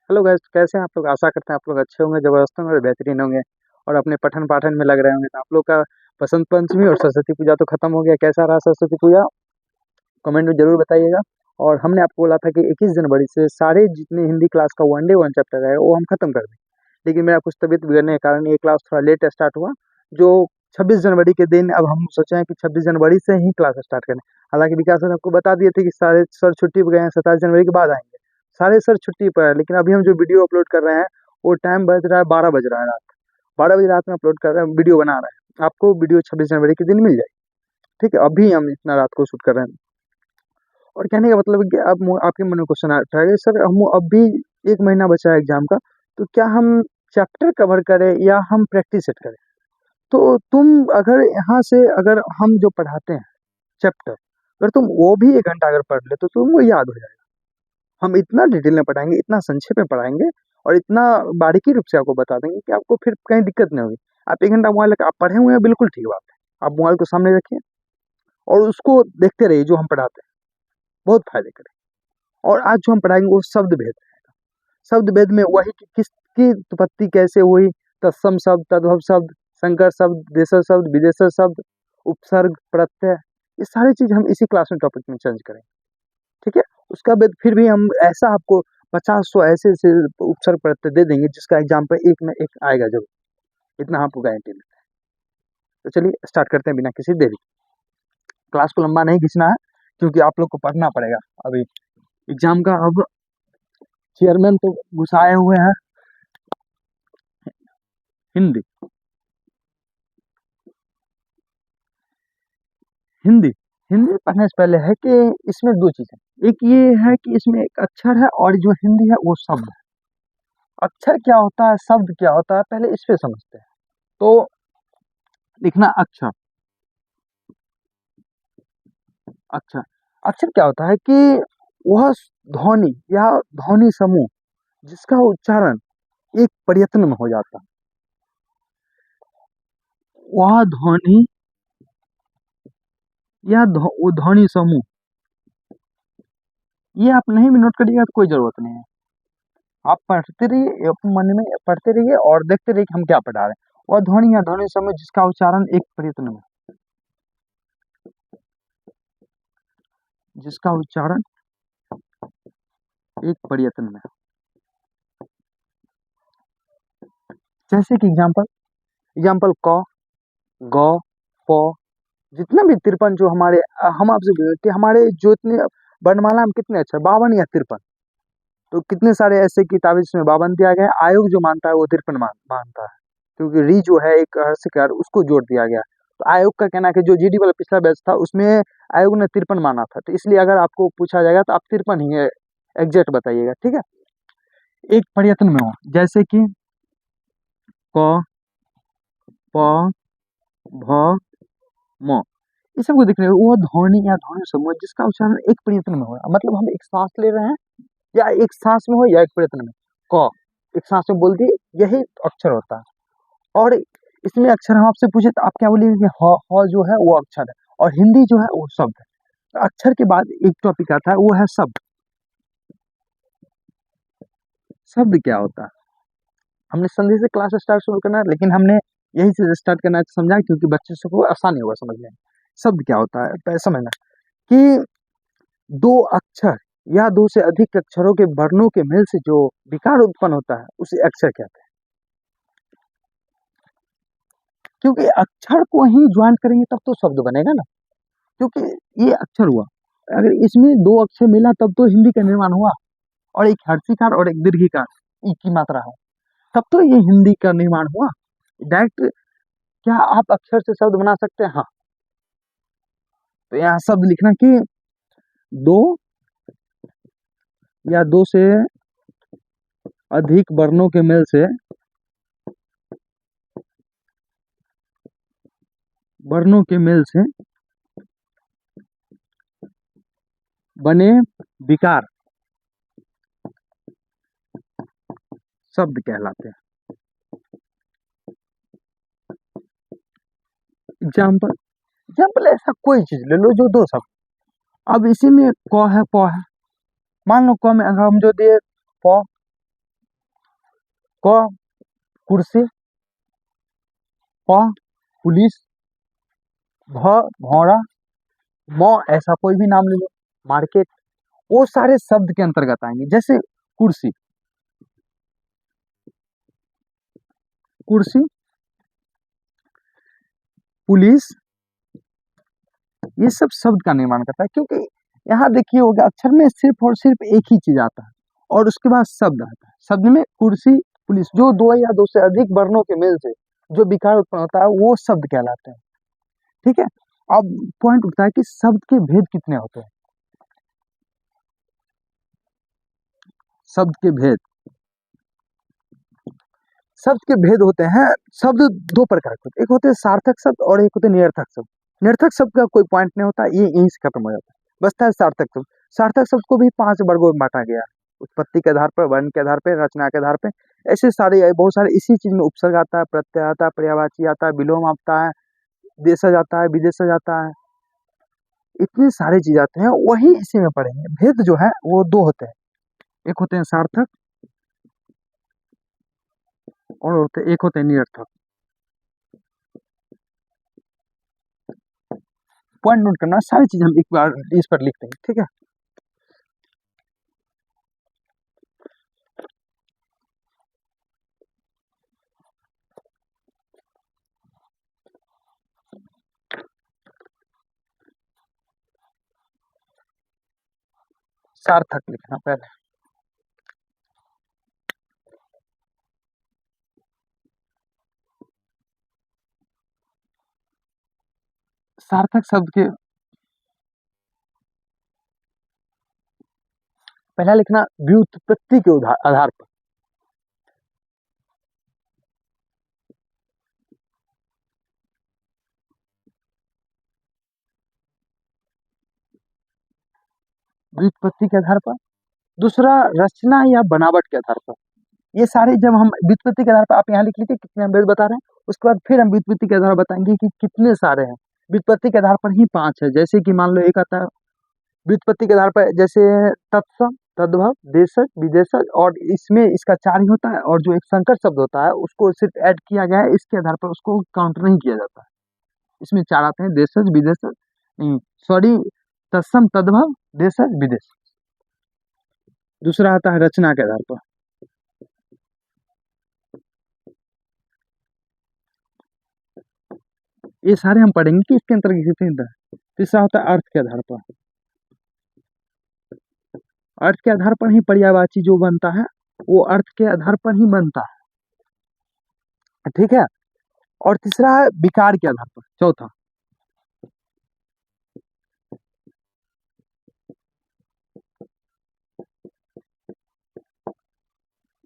Hello guys, कैसे हैं आप लोग? आशा करते हैं आप लोग अच्छे होंगे, ज़बरदस्त होंगे और बेहतरीन होंगे और अपने पठन-पाठन में लग रहे होंगे। तो आप लोग का बसंत पंचमी और सरस्वती पूजा तो खत्म हो गया, कैसा रहा सरस्वती पूजा? कमेंट में ज़रूर बताइएगा। और हमने आपको बोला था कि 21 जनवरी से सारे जितने हिंदी क्लास का वन डे वन चैप्टर है, वो हम खत्म कर दें। लेकिन मेरा कुछ तबीयत बिगड़ने के कारण ये क्लास थोड़ा लेट स्टार्ट हुआ, जो 26 जनवरी के दिन अब हम सोचे हैं कि 26 जनवरी से ही क्लास स्टार्ट करें। हालाँकि विकास सर आपको बता दिए थे कि सारे सर छुट्टी पे गए हैं, 27 जनवरी के बाद आएँगे। सारे सर छुट्टी पर हैं, लेकिन अभी हम जो वीडियो अपलोड कर रहे हैं, वो टाइम बज रहा है 12 बज रहा है रात। 12 बजे रात में अपलोड कर रहे हैं, वीडियो बना रहे हैं। आपको वीडियो 26 जनवरी के दिन मिल जाएगी, ठीक है? अभी हम इतना रात को शूट कर रहे हैं। और कहने का मतलब है कि अब आपके मन में क्वेश्चन आ उठा है कि सर हम अभी 1 महीना बचा है एग्ज़ाम का, तो क्या हम चैप्टर कवर करें या हम प्रैक्टिस सेट करें? तो तुम अगर यहाँ से अगर हम जो पढ़ाते हैं चैप्टर, अगर तुम वो भी 1 घंटा अगर पढ़ ले तो तुमको याद हो जाएगा। हम इतना डिटेल में पढ़ाएँगे, इतना संक्षेप में पढ़ाएँगे और इतना बारीकी रूप से आपको बता देंगे कि आपको फिर कहीं दिक्कत नहीं होगी। आप 1 घंटा मोबाइल लेके आप पढ़े हुए हैं, बिल्कुल ठीक बात है। आप मोबाइल को सामने रखिए और उसको देखते रहिए जो हम पढ़ाते हैं, बहुत फ़ायदे करेगा। और आज जो हम पढ़ाएँगे वो शब्द भेद रहेगा। शब्द भेद में वही कि किसकी उत्पत्ति कैसे हुई, तत्सम शब्द, तद्भव शब्द, संकर शब्द, देशज शब्द, विदेशज शब्द, उपसर्ग, प्रत्यय, ये सारी चीज़ हम इसी क्लास में टॉपिक में चेंज करेंगे, ठीक है? उसका बाद फिर भी हम ऐसा आपको 50-100 ऐसे-ऐसे उपसर्ग प्रत्यय दे देंगे जिसका एग्ज़ाम पे एक ना एक आएगा ज़रूर, इतना आपको गारंटी देते हैं। तो चलिए स्टार्ट करते हैं बिना किसी देरी के। क्लास को लंबा नहीं खींचना है क्योंकि आप लोग को पढ़ना पड़ेगा। अभी एग्ज़ाम का अब चेयरमैन तो घुसाए हुए हैं हिंदी। हिंदी, हिंदी पढ़ने से पहले है कि इसमें 2 चीज़ें, एक ये है कि इसमें एक अक्षर है और जो हिंदी है वो शब्द है। अक्षर क्या होता है, शब्द क्या होता है, पहले इस पे समझते हैं। तो लिखना अक्षर, अक्षर, अक्षर क्या होता है कि वह ध्वनि या ध्वनि समूह जिसका उच्चारण एक प्रयत्न में हो जाता है, वह ध्वनि या वो ध्वनि समूह, ये आप नहीं भी नोट करिएगा तो कोई ज़रूरत नहीं है। आप पढ़ते रहिए, अपने मन में पढ़ते रहिए और देखते रहिए कि हम क्या पढ़ा रहे हैं। वह ध्वनि या ध्वनि समूह जिसका उच्चारण एक प्रयत्न में, जिसका उच्चारण एक प्रयत्न में, जैसे कि एग्जाम्पल एग्जाम्पल क, ग, प, जितने भी 53 जो हमारे हम आपसे बोले कि हमारे जो इतने वर्णमाला में कितने अक्षर 52 या 53, तो कितने सारे ऐसे किताबें जिसमें 52 दिया गया है, आयोग जो मानता है वो 53 मानता है, क्योंकि री जो है एक हर्षिकार उसको जोड़ दिया गया। तो आयोग का कहना है कि जो जीडी वाला पिछला बैच था उसमें आयोग ने 53 माना था, तो इसलिए अगर आपको पूछा जाएगा तो आप 53 ही एग्जैक्ट बताइएगा, ठीक है? एक प्रयत्न में हो, जैसे कि क, प, भ, म, ये सबको देख रहे हो, वो ध्वनि या ध्वनि समूह जिसका उच्चारण एक प्रयत्न में हो रहा है, मतलब हम एक सांस ले रहे हैं या एक सांस में हो या एक प्रयत्न में। क एक सांस में बोल दिए, यही अक्षर होता है। और इसमें अक्षर हम आपसे पूछे तो आप क्या बोलेंगे कि ह जो है वो अक्षर है और हिंदी जो है वो शब्द है। तो अक्षर के बाद एक टॉपिक आता है, वो है शब्द। शब्द क्या होता है? हमने संधि से क्लास स्टार्ट शुरू करना है, लेकिन हमने यही से स्टार्ट करना है समझा, क्योंकि बच्चे सबको आसानी होगा समझने में। शब्द क्या होता है पहले समझना कि 2 अक्षर या 2 से अधिक अक्षरों के वर्णों के मेल से जो विकार उत्पन्न होता है उसे अक्षर कहते हैं। क्योंकि अक्षर को ही ज्वाइन करेंगे तब तो शब्द बनेगा ना, क्योंकि ये अक्षर हुआ। अगर इसमें 2 अक्षर मिला तब तो हिंदी का निर्माण हुआ, और एक हर्षिकार और एक दीर्घिकार, ई की मात्रा हो, तब तो ये हिंदी का निर्माण हुआ। डायरेक्ट क्या आप अक्षर से शब्द बना सकते हैं? हाँ। तो यहाँ शब्द लिखना कि 2 या 2 से अधिक वर्णों के मेल से, वर्णों के मेल से बने विकार शब्द कहलाते हैं। एग्जाम्पल एग्जाम्पल ऐसा कोई चीज ले लो जो 2 शब्द, अब इसी में क है प है, मान लो क में अगर हम जो दिए प, क कुर्सी, प पुलिस, भ भौरा, म ऐसा कोई भी नाम ले लो, मार्केट, वो सारे शब्द के अंतर्गत आएंगे। जैसे कुर्सी, कुर्सी, पुलिस, ये सब शब्द का निर्माण करता है, क्योंकि यहाँ देखिए होगा अक्षर में सिर्फ और सिर्फ एक ही चीज आता है और उसके बाद शब्द आता है। शब्द में कुर्सी, पुलिस, जो दो या दो से अधिक वर्णों के मेल से जो विकार उत्पन्न होता है वो शब्द कहलाते हैं। ठीक है, अब पॉइंट उठता है कि शब्द के भेद कितने होते हैं। शब्द के भेद, शब्द के भेद होते हैं। शब्द दो प्रकार के होते हैं, एक होते हैं सार्थक शब्द और एक होते हैं निरर्थक शब्द। निरर्थक शब्द का कोई पॉइंट नहीं होता, ये यहीं से खत्म हो जाता है। बचता है सार्थक शब्द। सार्थक शब्द को भी 5 वर्गों में बांटा गया है, उत्पत्ति के आधार पर, वर्ण के आधार पर, रचना के आधार पर, ऐसे सारे बहुत सारे। इसी चीज में उपसर्ग आता है, प्रत्यय आता है, पर्यायवाची आता है, विलोम आता है, देशज आता है, विदेशज आता है, इतने सारे चीज आते हैं, वही इसी में पढ़ेंगे। भेद जो है वो दो होते हैं, एक होते हैं सार्थक और एक होते हैं निरर्थक। पॉइंट नोट करना, सारी चीज हम एक बार इस पर लिखते हैं। ठीक है, सार्थक लिखना पहले। सार्थक शब्द के पहला लिखना व्युत्पत्ति के आधार पर। व्युत्पत्ति के आधार पर। दूसरा रचना या बनावट के आधार पर। ये सारे जब हम व्युत्पत्ति के आधार पर, आप यहाँ लिख लीजिए कितने हम भेद बता रहे हैं, उसके बाद फिर हम व्युत्पत्ति के आधार पर बताएंगे कि कितने सारे हैं। व्युत्पत्ति के आधार पर ही 5 है। जैसे कि मान लो एक आता है व्युत्पत्ति के आधार पर, जैसे तत्सम, तद्भव, देशज, विदेशज, और इसमें इसका 4 ही होता है, और जो एक संकर शब्द होता है उसको सिर्फ ऐड किया गया है, इसके आधार पर उसको काउंट नहीं किया जाता है। इसमें 4 आते हैं, देशज, विदेशज, सॉरी, तत्सम, तद्भव, देशज, विदेश। दूसरा आता है रचना के आधार पर। ये सारे हम पढ़ेंगे कि इसके अंतर्गत कितने होता है। तीसरा होता है अर्थ के आधार पर। अर्थ के आधार पर ही पर्यायवाची जो बनता है वो अर्थ के आधार पर ही बनता है। ठीक है, और तीसरा है विकार के आधार पर। चौथा,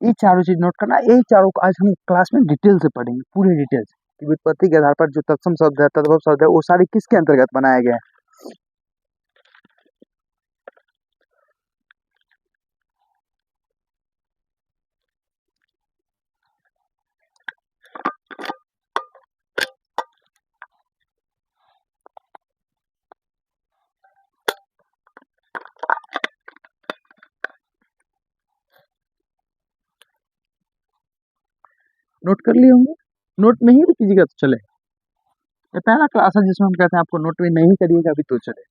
ये चारों चीज नोट करना। यही चारों को आज हम क्लास में डिटेल से पढ़ेंगे, पूरी डिटेल से। व्युत्पत्ति के आधार पर जो तत्सम शब्द है, तद्भव शब्द है, वो सारे किसके अंतर्गत बनाए गए हैं। नोट कर लिए होंगे। नोट नहीं भी कीजिएगा तो चले। ये पहला क्लास है जिसमें हम कहते हैं आपको नोट भी नहीं करिएगा अभी तो चले।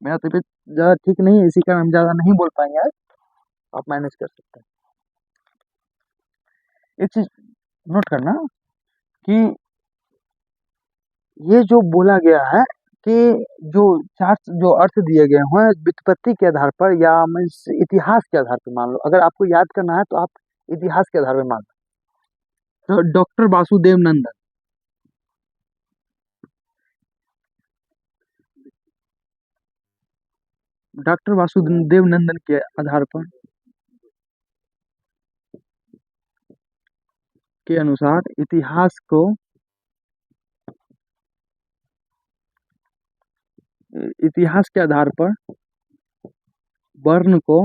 मेरा तबीयत ज़्यादा ठीक नहीं है, इसी कारण हम ज़्यादा नहीं बोल पाएंगे आज, आप मैनेज कर सकते हैं। एक चीज नोट करना कि ये जो बोला गया है कि जो 4 जो अर्थ दिए गए हैं व्युत्पत्ति के आधार पर या मीन्स इतिहास के आधार पर, मान लो अगर आपको याद करना है तो आप इतिहास के आधार पर मान लो। तो डॉक्टर वासुदेव नंदन, डॉक्टर वासुदेव नंदन के आधार पर के अनुसार इतिहास के आधार पर वर्ण को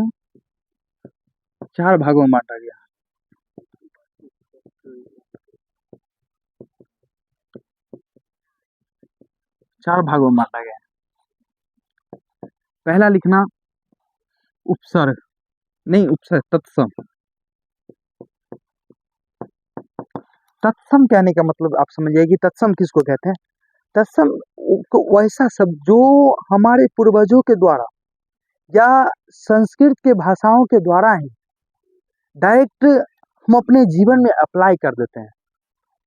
4 भागों में बांटा गया। 4 भागों में बांटा गया। पहला लिखना उपसर्ग, नहीं उपसर्ग, तत्सम। तत्सम कहने का मतलब आप समझिए कि तत्सम किसको कहते हैं। तत्सम वैसा शब्द जो हमारे पूर्वजों के द्वारा या संस्कृत के भाषाओं के द्वारा ही डायरेक्ट हम अपने जीवन में अप्लाई कर देते हैं,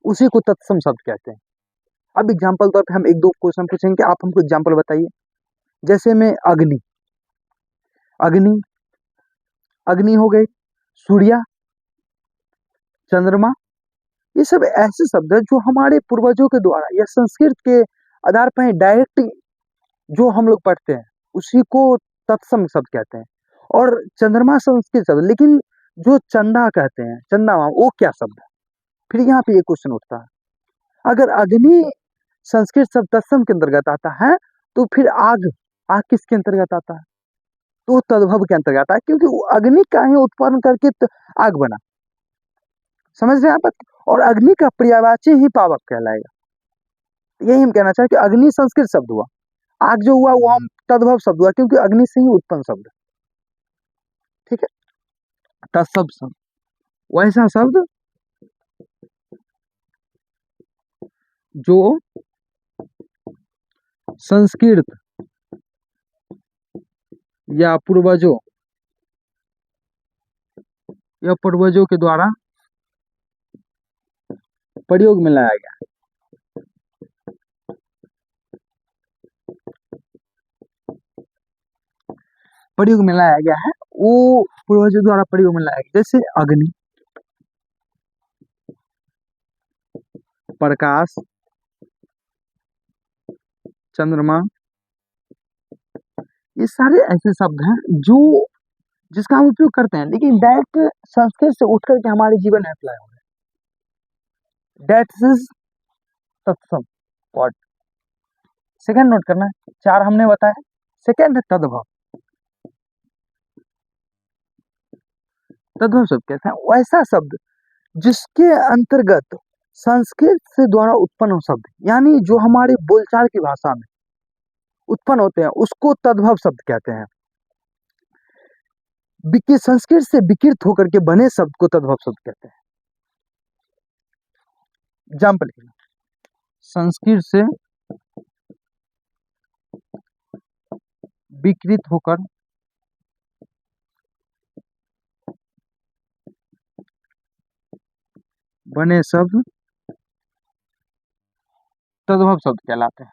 उसी को तत्सम शब्द कहते हैं। अब एग्जाम्पल तौर पे हम एक दो क्वेश्चन पूछेंगे, आप हमको एग्जाम्पल बताइए। जैसे में अग्नि, अग्नि अग्नि हो गई, सूर्या, चंद्रमा, ये सब ऐसे शब्द हैं जो हमारे पूर्वजों के द्वारा या संस्कृत के आधार पर डायरेक्ट जो हम लोग पढ़ते हैं उसी को तत्सम शब्द कहते हैं। और चंद्रमा संस्कृत शब्द, लेकिन जो चंदा कहते हैं, चंदा वो क्या शब्द है? फिर यहाँ पे ये क्वेश्चन उठता है, अगर अग्नि संस्कृत शब्द तत्सम के अंतर्गत आता है तो फिर आग, आग किसके अंतर्गत आता है? तो तद्भव के अंतर्गत आता है, क्योंकि वो अग्नि का ही उत्पन्न करके आग बना, समझ रहे हैं आप? और अग्नि का पर्यायवाची ही पावक कहलाएगा। यही हम कहना चाहें कि अग्नि संस्कृत शब्द हुआ, आग जो हुआ वो हम तद्भव शब्द हुआ, क्योंकि अग्नि से ही उत्पन्न शब्द। ठीक है, तत्सम शब्द वैसा शब्द जो संस्कृत या पूर्वजों के द्वारा प्रयोग में लाया गया, प्रयोग में लाया गया है, वो पूर्वजों द्वारा प्रयोग में लाया गया। जैसे अग्नि, प्रकाश, चंद्रमा, ये सारे ऐसे शब्द हैं जो जिसका हम उपयोग करते हैं, लेकिन डायरेक्ट संस्कृत से उठ करके हमारे जीवन में अप्लाई हो रहा है। दैट इज तत्सम वर्ड। सेकंड नोट करना है, 4 हमने बताया। सेकंड है तद्भव। तद्भव शब्द कैसा है? वैसा शब्द जिसके अंतर्गत संस्कृत से द्वारा उत्पन्न हो शब्द, यानी जो हमारे बोलचाल की भाषा में उत्पन्न होते हैं, उसको तद्भव शब्द कहते हैं। संस्कृत से विकृत होकर के बने शब्द को तद्भव शब्द कहते हैं। एग्जाम्पल, संस्कृत से विकृत होकर बने शब्द तद्भव शब्द कहलाते हैं।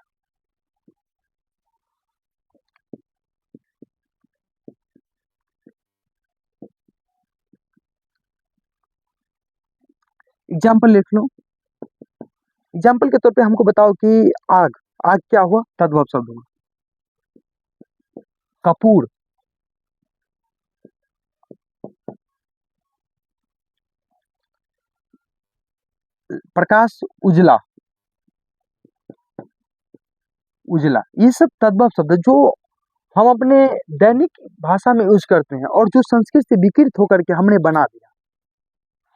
एग्जाम्पल लिख लो। एग्जाम्पल के तौर पे हमको बताओ कि आग, आग क्या हुआ? तद्भव शब्द हुआ। कपूर, प्रकाश, उजला, उजला, ये सब तद्भव शब्द जो हम अपने दैनिक भाषा में यूज करते हैं और जो संस्कृत से विकृत होकर के हमने बना दिया।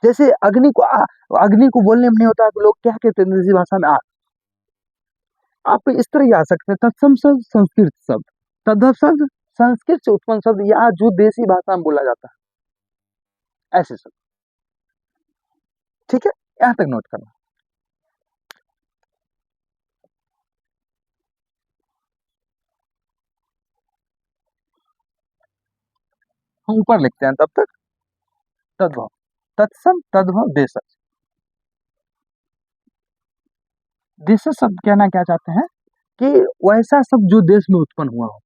जैसे अग्नि को बोलने में नहीं होता तो लोग क्या कहते हैं देसी भाषा में? आग। आप इस तरह आ सकते हैं, तत्सम शब्द संस्कृत शब्द, तद्भव शब्द संस्कृत से उत्पन्न शब्द, या जो देसी भाषा में बोला जाता है, ऐसे शब्द। ठीक है, यहां तक नोट करना। हम ऊपर लिखते हैं तब तक। तद्भव, तत्सम, तद्भव, देशज। देशज शब्द कहना क्या चाहते हैं कि वैसा शब्द जो देश में उत्पन्न हुआ हो,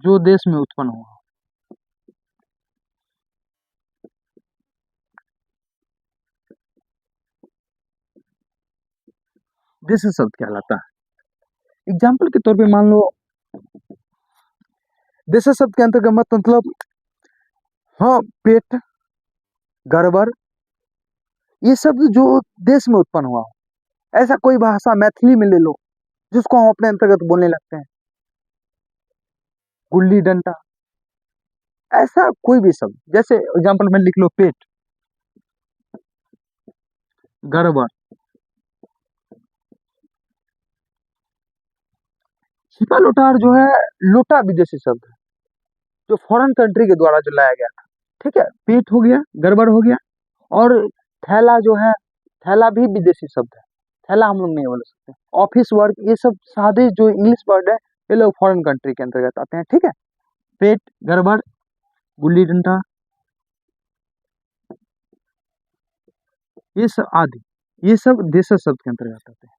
जो देश में उत्पन्न हुआ हो। देशज शब्द कहलाता है। एग्जाम्पल के तौर पे मान लो, देशज शब्द के अंतर्गत मतलब हाँ, पेट, गड़बड़, ये शब्द जो देश में उत्पन्न हुआ हो। ऐसा कोई भाषा मैथिली में ले लो जिसको हम अपने अंतर्गत बोलने लगते हैं, गुल्ली डंडा, ऐसा कोई भी शब्द। जैसे एग्जाम्पल में लिख लो पेट, गड़बड़, छिपा लोटार जो है, लोटा विदेशी शब्द है जो फॉरेन कंट्री के द्वारा जो लाया गया था। ठीक है, पेट हो गया, गड़बड़ हो गया। और थैला जो है, थैला भी विदेशी शब्द है, थैला हम लोग नहीं बोल सकते। ऑफिस वर्क, ये सब सादे जो इंग्लिश वर्ड है, ये लोग फॉरेन कंट्री के अंतर्गत आते हैं। ठीक है, पेट, गड़बड़, गुल्ली डंडा, ये सब आदि, ये सब देशज शब्द के अंतर्गत आते हैं।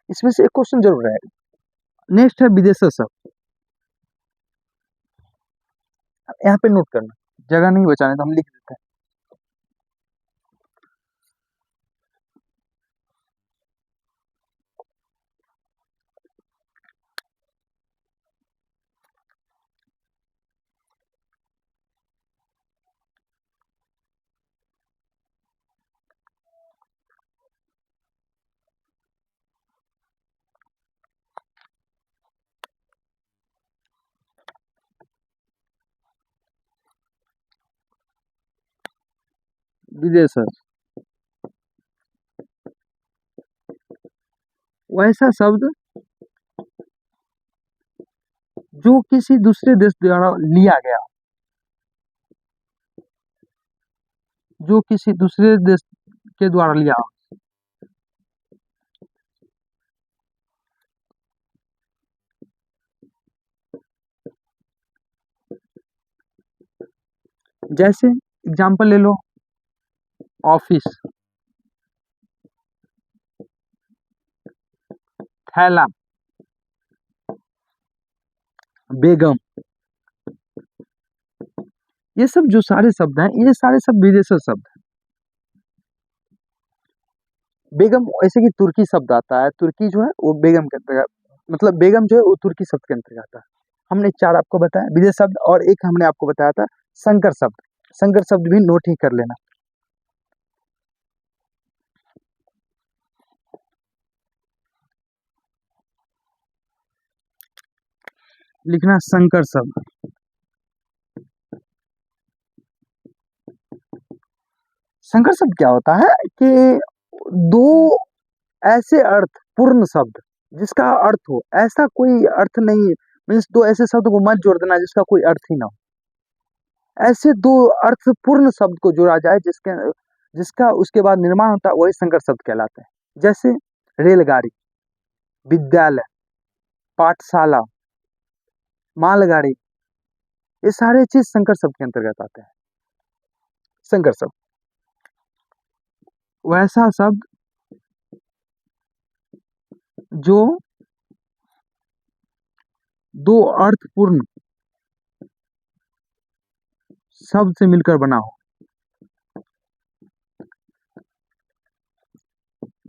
इसमें से एक क्वेश्चन जरूर आएगा। नेक्स्ट है विदेशज शब्द। यहाँ पे नोट करना, जगह नहीं बचाने तो हम लिख देते हैं। विदेशज वैसा शब्द जो किसी दूसरे देश द्वारा लिया गया, जो किसी दूसरे देश के द्वारा लिया। जैसे एग्जांपल ले लो, ऑफिस, थैला, बेगम, ये सब जो सारे शब्द हैं, ये सारे सब विदेशी शब्द हैं। बेगम ऐसे कि तुर्की शब्द आता है, तुर्की जो है वो बेगम के अंतर्गत, मतलब बेगम जो है वो तुर्की शब्द के अंतर्गत आता है। हमने चार आपको बताया विदेश शब्द, और एक हमने आपको बताया था संकर शब्द। संकर शब्द भी नोट ही कर लेना। लिखना संकर शब्द। संकर शब्द क्या होता है कि दो ऐसे अर्थ पूर्ण शब्द जिसका अर्थ हो, ऐसा कोई अर्थ नहीं, मीन्स दो ऐसे शब्द को मत जोड़ देना जिसका कोई अर्थ ही ना हो। ऐसे दो अर्थ पूर्ण शब्द को जोड़ा जाए जिसके जिसका उसके बाद निर्माण होता है, वही संकर शब्द कहलाते हैं। जैसे रेलगाड़ी, विद्यालय, पाठशाला, मालगाड़ी, ये सारे चीज संकर शब्द के अंतर्गत आते हैं। संकर शब्द वैसा शब्द जो दो अर्थपूर्ण शब्द से मिलकर बना हो,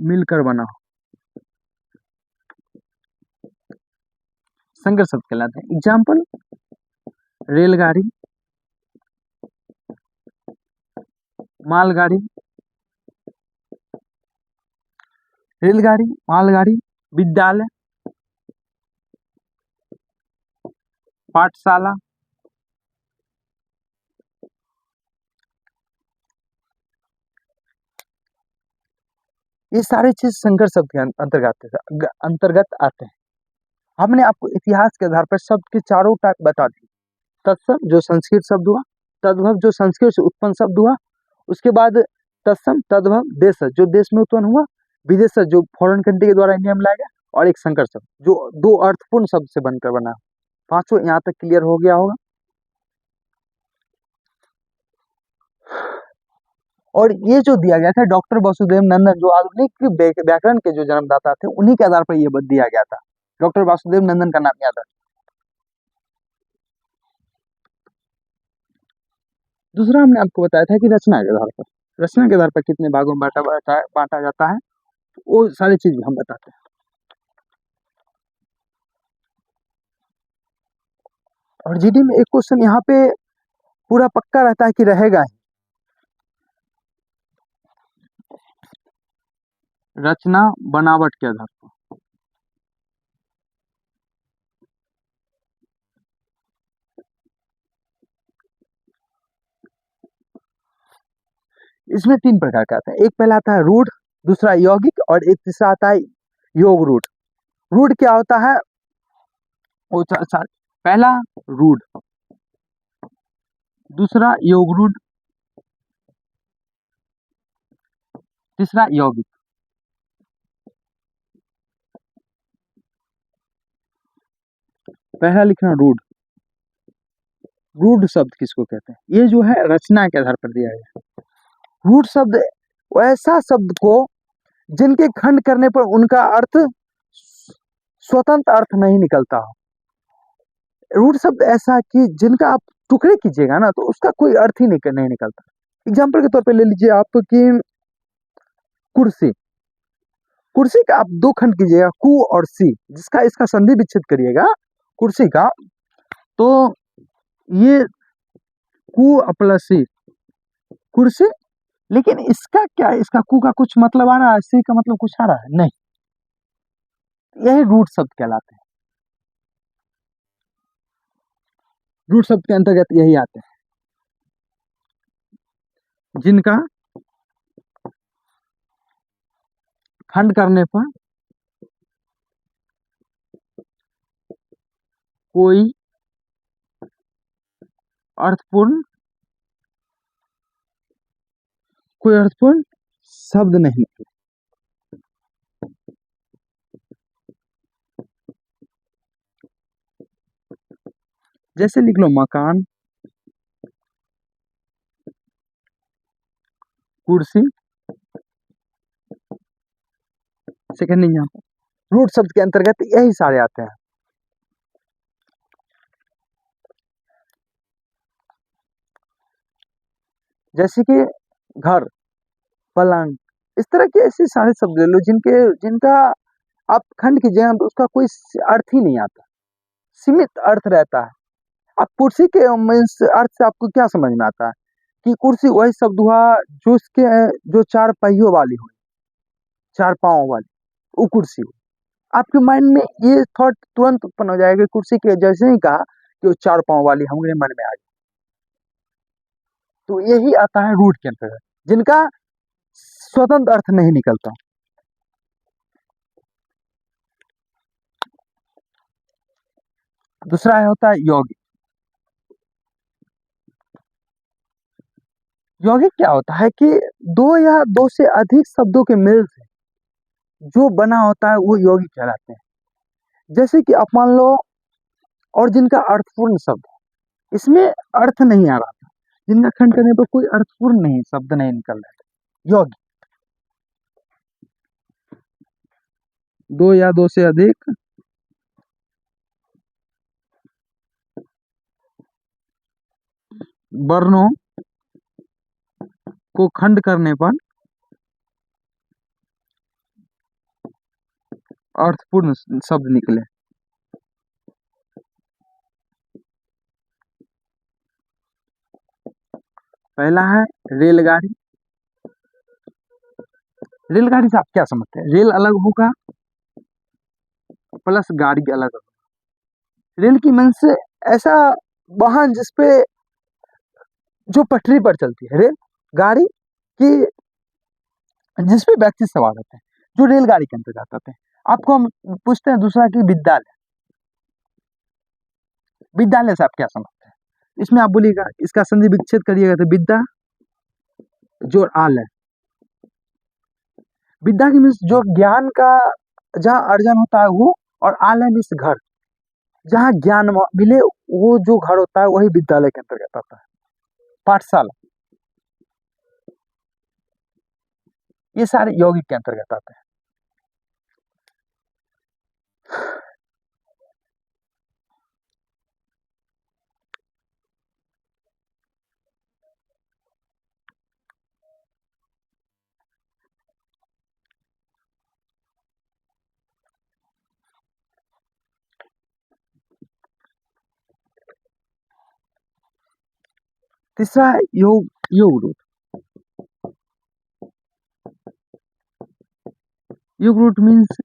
मिलकर बना हो, संकर शब्द कहलाते हैं। एग्जाम्पल, रेलगाड़ी, मालगाड़ी, रेलगाड़ी, मालगाड़ी, विद्यालय, पाठशाला, ये सारे चीज संकर शब्द के अंतर्गत आते हैं। हमने आपको इतिहास के आधार पर शब्द के चारों टाइप बता दी। तत्सम जो संस्कृत शब्द हुआ, तद्भव जो संस्कृत से उत्पन्न शब्द हुआ, उसके बाद तत्सम तद्भव देशज जो देश में उत्पन्न हुआ, विदेशज जो फॉरेन कंट्री के द्वारा इंडिया में लाया गया, और एक संकर शब्द जो दो अर्थपूर्ण शब्द से बनकर बना। पांचों यहाँ तक क्लियर हो गया होगा। और ये जो दिया गया था डॉक्टर वासुदेव नंदन, जो आधुनिक व्याकरण के जो जन्मदाता थे, उन्हीं के आधार पर यह दिया गया था। डॉक्टर वासुदेव नंदन का नाम याद है। दूसरा हमने आपको बताया था कि रचना के आधार पर, रचना के आधार पर कितने भागों में बांटा जाता है, वो सारी चीज भी हम बताते हैं। और जीडी में एक क्वेश्चन यहाँ पे पूरा पक्का रहता है कि रहेगा ही, रचना बनावट के आधार पर। इसमें तीन प्रकार का आता है। एक पहला आता है रूढ़, दूसरा यौगिक, और एक तीसरा आता है योग रूढ़। रूढ़ क्या होता है? वो पहला रूढ़, दूसरा योग रूट, तीसरा यौगिक। पहला लिखना रूढ़। रूढ़ शब्द किसको कहते हैं? ये जो है रचना के आधार पर दिया गया। रूढ़ शब्द ऐसा शब्द को जिनके खंड करने पर उनका अर्थ स्वतंत्र अर्थ नहीं निकलता हो। रूढ़ शब्द ऐसा कि जिनका आप टुकड़े कीजिएगा ना तो उसका कोई अर्थ ही नहीं निकलता। एग्जाम्पल के तौर पे ले लीजिए आप कि कुर्सी। कुर्सी का आप दो खंड कीजिएगा कु और सी, जिसका इसका संधि विच्छेद करिएगा कुर्सी का, तो ये कु प्लस सी कुर्सी। लेकिन इसका क्या है, इसका कु का कुछ मतलब आ रहा है, सी का मतलब कुछ आ रहा है? नहीं। यही रूट शब्द कहलाते हैं। रूट शब्द के अंतर्गत यही आते हैं जिनका खंड करने पर कोई अर्थपूर्ण शब्द नहीं। जैसे लिख लो मकान, कुर्सी। सेकंड एग्जाम्पल, रूट शब्द के अंतर्गत यही सारे आते हैं। जैसे कि घर, पलंग, इस तरह के ऐसे सारे शब्द ले लो जिनका आप खंड कीजिएगा तो उसका कोई अर्थ ही नहीं आता, सीमित अर्थ रहता है। आप कुर्सी के मीन्स अर्थ से आपको क्या समझ में आता है कि कुर्सी वही शब्द हुआ जो इसके जो चार पहियों वाली हो, चार पांव वाली, वो कुर्सी हो। आपके माइंड में ये थॉट तुरंत उत्पन्न हो जाएगा। कुर्सी के जैसे ही कहा कि वो चार पांव वाली, हमारे मन में आ गई। तो यही आता है रूट के अंतर्गत, जिनका स्वतंत्र अर्थ नहीं निकलता। दूसरा है होता है यौगिक। यौगिक क्या होता है कि दो या दो से अधिक शब्दों के मेल से जो बना होता है वो यौगिक कहलाते हैं। जैसे कि आप मान लो, और जिनका अर्थपूर्ण शब्द है, इसमें अर्थ नहीं आ रहा था, जिनका खंड करने पर कोई अर्थपूर्ण नहीं शब्द नहीं निकल रहा था, यौगिक। दो या दो से अधिक वर्णों को खंड करने पर अर्थपूर्ण शब्द निकले। पहला है रेलगाड़ी। रेलगाड़ी से आप क्या समझते हैं? रेल अलग होगा प्लस गाड़ी अलग होगा। रेल की मीन्स ऐसा वाहन जिसपे जो पटरी पर चलती है। रेल गाड़ी की जिसपे व्यक्ति सवार होते हैं, जो रेलगाड़ी के अंतर्गत आते हैं। आपको हम पूछते हैं दूसरा कि विद्यालय। विद्यालय से आप क्या समझते हैं? इसमें आप बोलिएगा, इसका संधि विच्छेद करिएगा तो विद्या जो आल है। विद्या की मीन्स जो ज्ञान का जहाँ अर्जन होता है वो, और आलय मीन्स घर, जहाँ ज्ञान मिले, वो जो घर होता है वही विद्यालय के अंतर्गत आता है। पाठशाला, ये सारे यौगिक के अंतर्गत आते हैं। तीसरा है योग रूट। योग रूट मीन्स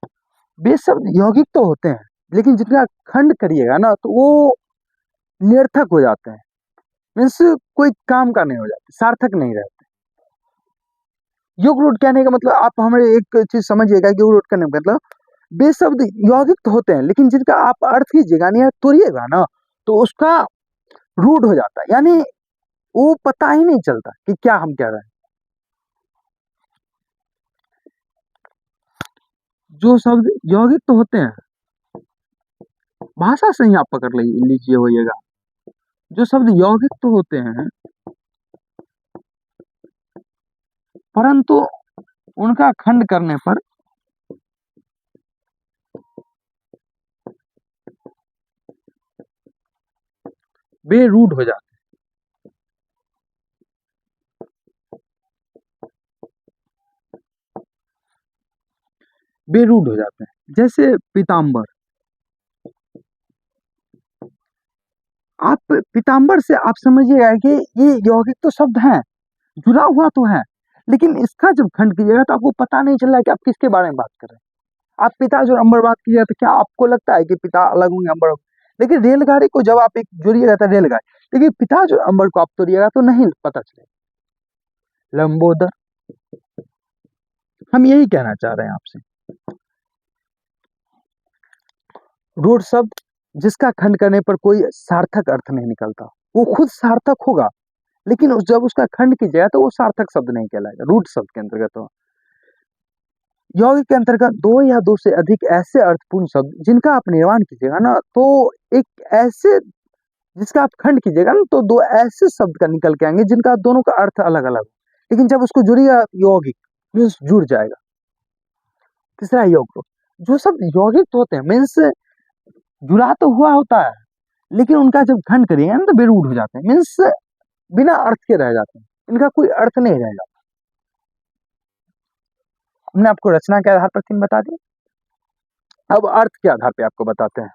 वे शब्द यौगिक तो होते हैं, लेकिन जितना खंड करिएगा ना तो वो निरर्थक हो जाते हैं। मीन्स कोई काम का नहीं हो जाते, सार्थक नहीं रहते। योग रूट कहने का मतलब, आप हमें एक चीज समझिएगा, योग रूट कहने का मतलब वे शब्द यौगिक तो होते हैं, लेकिन जिनका आप अर्थ कीजिएगा नहीं, तोड़िएगा ना, तो उसका रूट हो जाता है। यानी वो पता ही नहीं चलता कि क्या हम कह रहे हैं। जो शब्द यौगिक तो होते हैं, भाषा से ही आप पकड़ लीजिए होइएगा, जो शब्द यौगिक तो होते हैं परंतु उनका खंड करने पर बेरूढ़ हो जाते बेरूढ़ हो जाते हैं। जैसे पीताम्बर, आप पीताम्बर से आप समझिएगा कि ये यौगिक तो शब्द हैं, जुड़ा हुआ तो है, लेकिन इसका जब खंड कीजिएगा तो आपको पता नहीं चल रहा है कि आप किसके बारे में बात कर रहे हैं। आप पिता जो अंबर बात कीजिएगा तो क्या आपको लगता है कि पिता अलग होंगे अंबर होंगे? लेकिन रेलगाड़ी को जब आप एक जोड़िएगा तो रेलगाड़ी, लेकिन पिता जो अंबर को आप तोड़िएगा तो नहीं पता चलेगा। लंबोदर, हम यही कहना चाह रहे हैं आपसे। रूढ़ शब्द जिसका खंड करने पर कोई सार्थक अर्थ नहीं निकलता, वो खुद सार्थक होगा लेकिन जब उसका खंड कीजिएगा तो वो सार्थक शब्द नहीं कहलाएगा। रूढ़ शब्द के अंतर्गत हो। यौगिक के अंतर्गत दो या दो से अधिक ऐसे अर्थपूर्ण शब्द जिनका आप निर्माण कीजिएगा ना, तो एक ऐसे जिसका आप खंड कीजिएगा ना तो दो ऐसे शब्द का निकल के आएंगे जिनका दोनों का अर्थ अलग अलग, लेकिन जब उसको जुड़िएगा यौगिक मीन्स जुड़ जाएगा। तीसरा योग, जो शब्द यौगिक तो होते हैं मीन्स जुड़ा तो हुआ होता है, लेकिन उनका जब खंड करिएगा ना तो बेरूढ़ हो जाते हैं, मीन्स बिना अर्थ के रह जाते हैं, इनका कोई अर्थ नहीं रहेगा। हमने आपको रचना के आधार पर तीन बता दी, अब अर्थ के आधार पे आपको बताते हैं।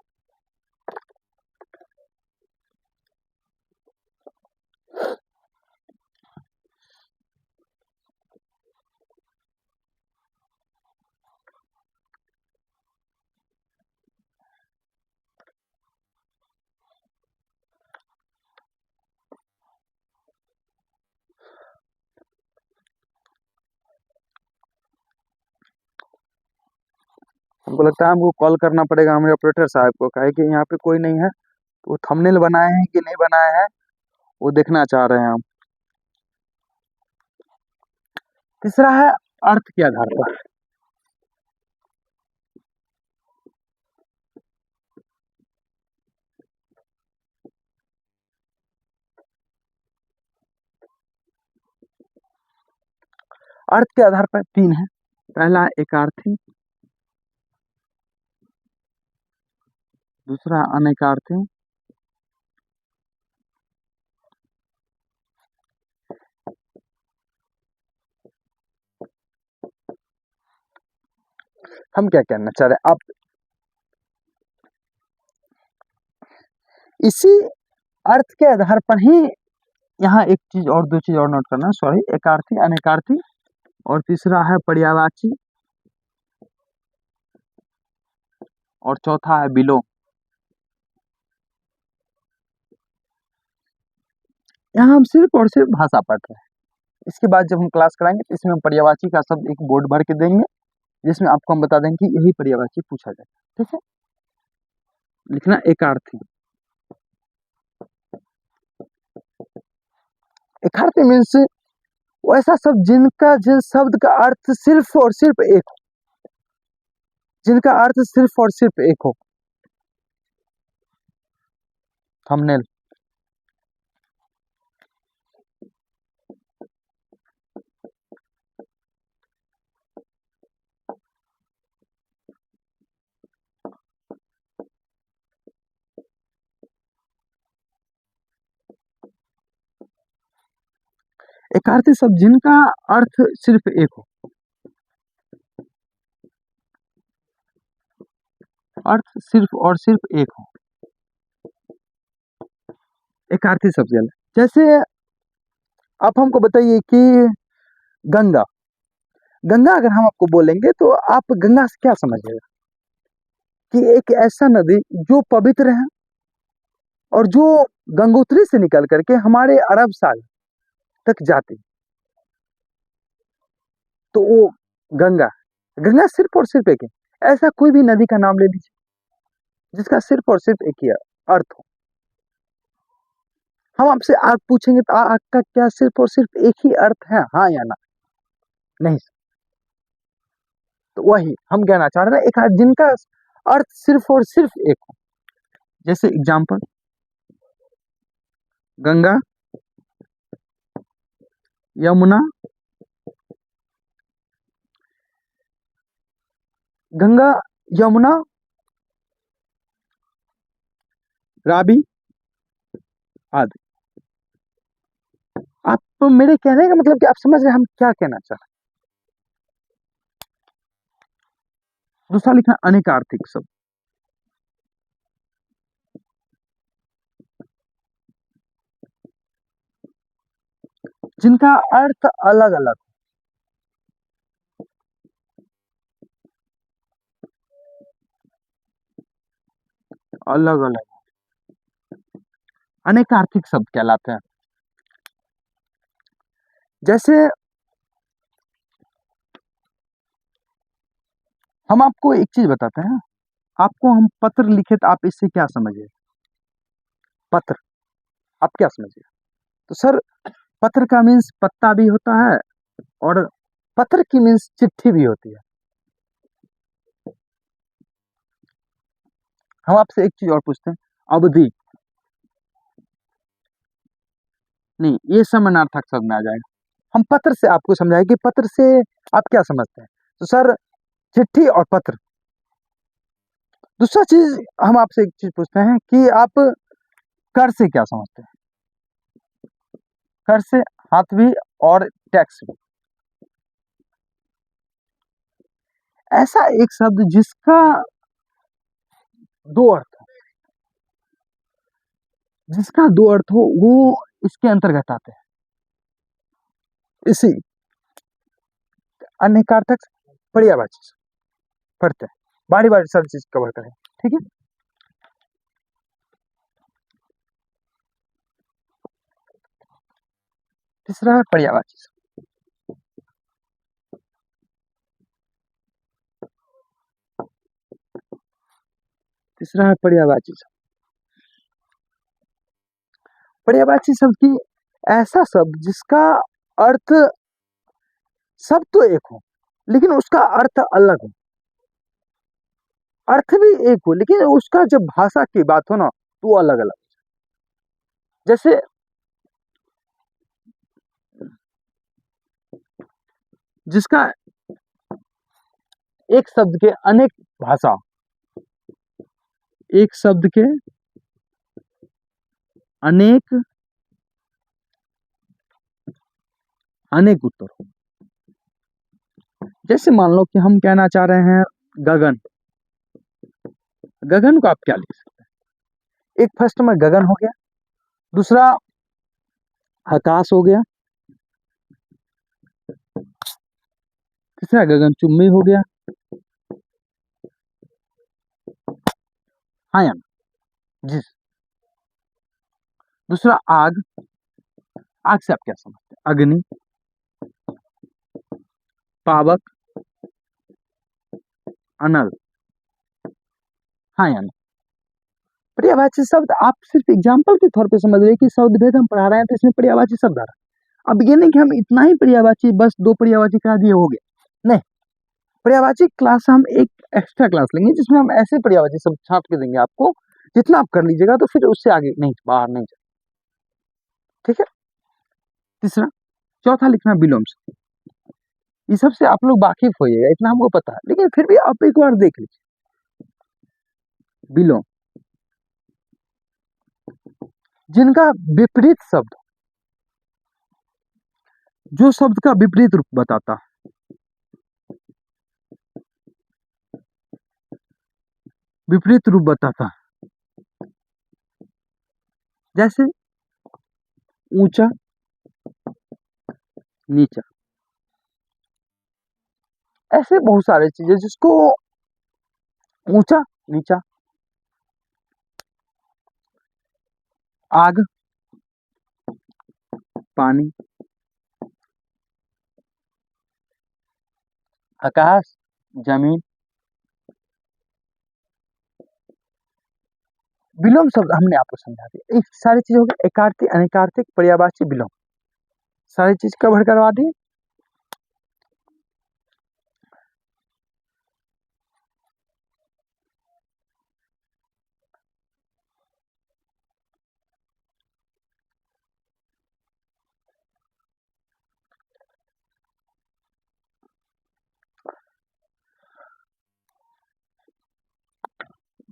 हमको लगता है हमको कॉल करना पड़ेगा हमारे ऑपरेटर साहब को, कहे कि यहाँ पे कोई नहीं है, तो वो थंबनेल बनाए हैं कि नहीं बनाए हैं वो देखना चाह रहे हैं हम। तीसरा है अर्थ के आधार पर। अर्थ के आधार पर तीन है। पहला एकार्थी, दूसरा अनेकार्थी, हम क्या कहना चाह रहे हैं आप इसी अर्थ के आधार पर ही यहाँ एक चीज और दो चीज और नोट करना, सॉरी, एकार्थी अनेकार्थी और तीसरा है पर्यायवाची और चौथा है विलोम। यहाँ हम सिर्फ और सिर्फ भाषा पढ़ रहे हैं, इसके बाद जब हम क्लास कराएंगे तो इसमें हम पर्यायवाची का शब्द एक बोर्ड भर के देंगे जिसमें आपको हम बता देंगे कि यही पर्यायवाची पूछा जाए। ठीक है, लिखना एकार्थी। एकार्थी मीन्स वो ऐसा शब्द जिन शब्द का अर्थ सिर्फ और सिर्फ एक हो, जिनका अर्थ सिर्फ और सिर्फ एक हो। थंबनेल, एकार्थी शब्द जिनका अर्थ सिर्फ एक हो, अर्थ सिर्फ और सिर्फ एक हो, एकार्थी शब्द कहलाए। जैसे आप हमको बताइए कि गंगा, गंगा अगर हम आपको बोलेंगे तो आप गंगा से क्या समझिएगा कि एक ऐसा नदी जो पवित्र है और जो गंगोत्री से निकल करके हमारे अरब सागर तक जाती, तो वो गंगा। गंगा सिर्फ और सिर्फ एक है। ऐसा कोई भी नदी का नाम ले लीजिए जिसका सिर्फ और सिर्फ एक ही अर्थ हो। हम आपसे आग पूछेंगे तो आग का क्या सिर्फ और सिर्फ एक ही अर्थ है, हाँ या ना? नहीं। तो वही हम कहना चाह रहे हैं, एक अर्थ जिनका अर्थ सिर्फ और सिर्फ एक हो। जैसे एग्जाम्पल, गंगा, यमुना, गंगा, यमुना, राबी आदि। आप तो मेरे कहने का मतलब कि आप समझ रहे हैं हम क्या कहना चाह रहे हैं। दूसरा लिखना अनेकार्थिक शब्द, जिनका अर्थ अलग अलग, अलग अलग अनेकार्थिक शब्द कहलाते हैं। जैसे हम आपको एक चीज बताते हैं, आपको हम पत्र लिखे तो आप इससे क्या समझिए? पत्र, आप क्या समझिए? तो सर, पत्र का मीन्स पत्ता भी होता है, और पत्र की मीन्स चिट्ठी भी होती है। हम आपसे एक चीज और पूछते हैं, अवधि, नहीं ये समानार्थक शब्द में आ जाएगा। हम पत्र से आपको समझाएं कि पत्र से आप क्या समझते हैं। तो सर, चिट्ठी और पत्र। दूसरा चीज हम आपसे एक चीज पूछते हैं कि आप कर से क्या समझते हैं? कर से हाथ भी और टैक्स भी। ऐसा एक शब्द जिसका दो अर्थ हो, जिसका दो अर्थ हो, वो इसके अंतर्गत आते हैं। इसी अनेकार्थक पर्यायवाची पढ़ते हैं, बारी बारी सब चीज कवर करें, ठीक है। तीसरा है पर्यायवाची शब्द। तीसरा है पर्यायवाची शब्द। पर्यायवाची शब्द की ऐसा शब्द जिसका अर्थ सब तो एक हो, लेकिन उसका अर्थ अलग हो। अर्थ भी एक हो, लेकिन उसका जब भाषा की बात हो ना, तो वो अलग अलग। जैसे जिसका एक शब्द के अनेक भाषा, एक शब्द के अनेक अनेक उत्तर हो। जैसे मान लो कि हम कहना चाह रहे हैं गगन। गगन को आप क्या लिख सकते हैं? एक फर्स्ट में गगन हो गया, दूसरा आकाश हो गया, तीसरा गगन चुम्बी हो गया, हाँ या ना? जी। दूसरा आग। आग से आप क्या समझते हैं? अग्नि, पावक, अनल, हाँ या ना? पर्यायवाची शब्द आप सिर्फ एग्जाम्पल के तौर पे समझ रहे हैं कि शब्द भेद हम पढ़ा रहे हैं तो इसमें पर्यायवाची शब्द आ रहा है। अब ये नहीं कि हम इतना ही पर्यायवाची, बस दो पर्यायवाची करा दिए हो गया, नहीं। पर्यायवाची क्लास हम एक एक्स्ट्रा क्लास लेंगे जिसमें हम ऐसे पर्यायवाची शब्द छाप के देंगे आपको, जितना आप कर लीजिएगा तो फिर उससे आगे नहीं, बाहर नहीं जाए, ठीक है। तीसरा, चौथा लिखना विलोम शब्द। ये सबसे आप लोग वाकिफ होइएगा, इतना हमको पता है, लेकिन फिर भी आप एक बार देख लीजिए। विलोम, जिनका विपरीत शब्द, जो शब्द का विपरीत रूप बताता, विपरीत रूप बताता। जैसे ऊंचा, नीचा, ऐसे बहुत सारे चीजें जिसको ऊंचा, नीचा, आग, पानी, आकाश, जमीन, विलोम शब्द हमने आपको समझा दिया। एक सारी चीज हो गई, एकार्थी, अनेकार्थिक, पर्यायवाची, विलोम, सारी चीज कवर करवा दी।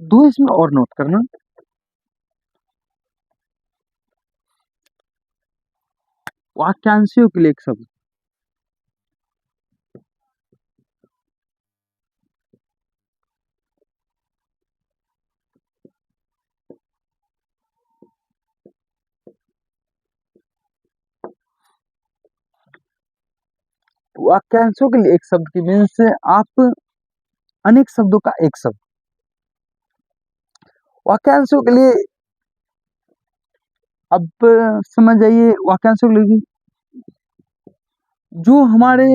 दो इसमें और नोट करना, वाक्यांशों के लिए एक शब्द, वाक्यांशों के लिए एक शब्द की मीन्स आप अनेक शब्दों का एक शब्द। वाक्यांशों के लिए अब समझ जाइए, वाक्यांशों के लिए जो हमारे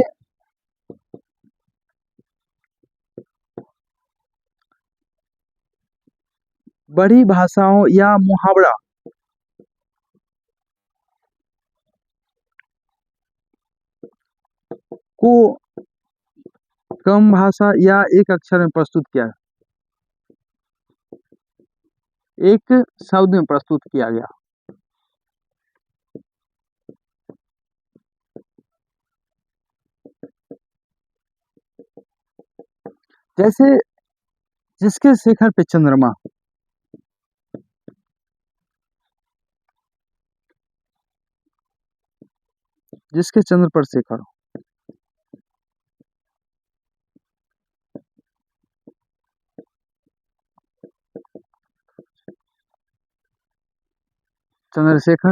बड़ी भाषाओं या मुहावरा को कम भाषा या एक अक्षर में प्रस्तुत किया, एक शब्द में प्रस्तुत किया गया। जैसे जिसके शिखर पे चंद्रमा, जिसके चंद्र पर शिखर, चंद्रशेखर,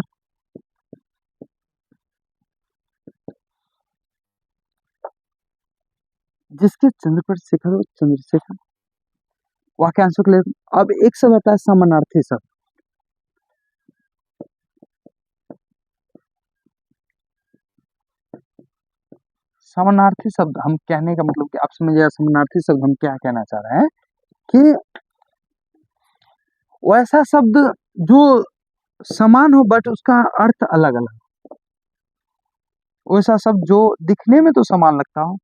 जिसके चंद्र पर शिखर हो चंद्रशेखर। वाक्यांशों के लिए अब एक शब्द आता है समानार्थी शब्द। समानार्थी शब्द हम कहने का मतलब कि आप समझिए, समानार्थी शब्द हम क्या कहना चाह रहे हैं कि वैसा शब्द जो समान हो बट उसका अर्थ अलग अलग, वैसा शब्द जो दिखने में तो समान लगता हो,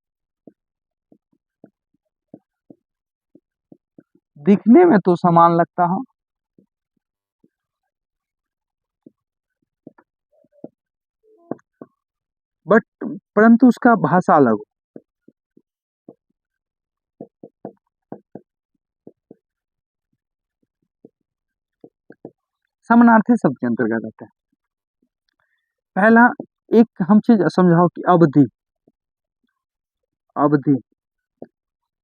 दिखने में तो समान लगता हो बट परंतु उसका भाषा अलग हो। समानार्थी शब्द के अंतर्गत आते हैं। पहला एक हम चीज समझाओ कि अवधि, अवधि,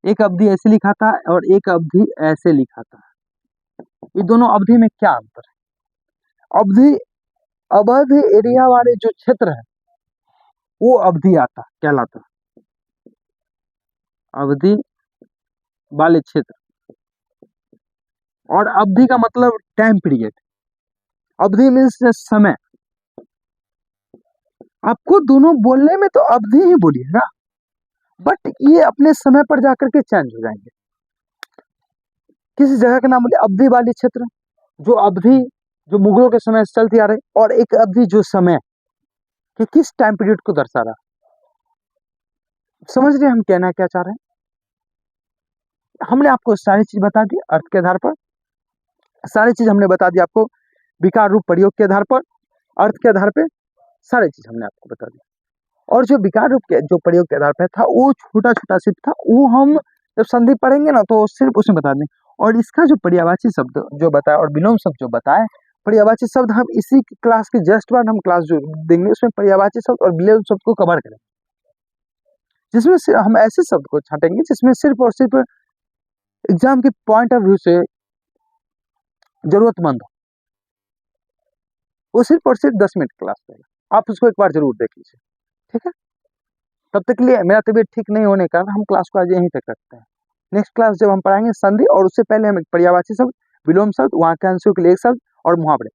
एक अवधि ऐसे लिखा था और एक अवधि ऐसे लिखा था, ये दोनों अवधि में क्या अंतर है? अवधि, अवध एरिया वाले जो क्षेत्र है वो अवधि आता कहलाता, अवधि वाले क्षेत्र, और अवधि का मतलब टाइम पीरियड, अवधि मीन्स समय। आपको दोनों बोलने में तो अवधि ही बोलिएगा बट ये अपने समय पर जाकर के चेंज हो जाएंगे। किसी जगह का नाम बोले अवधि वाली क्षेत्र, जो अवधि जो मुगलों के समय से चलती आ रही, और एक अवधि जो समय कि किस टाइम पीरियड को दर्शा रहा। समझ रहे हम कहना क्या चाह रहे हैं? हमने आपको सारी चीज बता दी अर्थ के आधार पर, सारी चीज हमने बता दी आपको विकार रूप प्रयोग के आधार पर, अर्थ के आधार पर सारी चीज हमने आपको बता दी। और जो विकार रूप के जो प्रयोग के आधार पर था वो छोटा छोटा सिर्फ था, वो हम जब संधि पढ़ेंगे ना तो सिर्फ उसमें बता दें। और इसका जो पर्यायवाची शब्द जो बताया और विलोम शब्द जो बताए, पर्यायवाची शब्द हम इसी क्लास के जस्ट बाद हम क्लास जो देंगे उसमें पर्यायवाची शब्द और विलोम शब्द को कवर करेंगे, जिसमें से हम ऐसे शब्द को छाटेंगे जिसमें सिर्फ और सिर्फ एग्जाम के पॉइंट ऑफ व्यू से जरूरतमंद हो, वो सिर्फ और सिर्फ 10 मिनट क्लास रहेगा, आप उसको एक बार जरूर देख लीजिए, ठीक है। तब तक के लिए मेरा तबीयत ठीक नहीं होने का हम क्लास को आज यहीं तक रखते हैं। नेक्स्ट क्लास जब हम पढ़ाएंगे संधि, और उससे पहले हम पर्यायवाची शब्द, विलोम शब्द, वाक्यांशों के लिए एक शब्द और मुहावरे,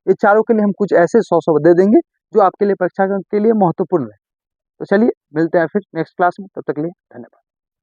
ये चारों के लिए हम कुछ ऐसे 100 दे देंगे जो आपके लिए परीक्षा के लिए महत्वपूर्ण है। तो चलिए मिलते हैं फिर नेक्स्ट क्लास में, तब तक के लिए धन्यवाद।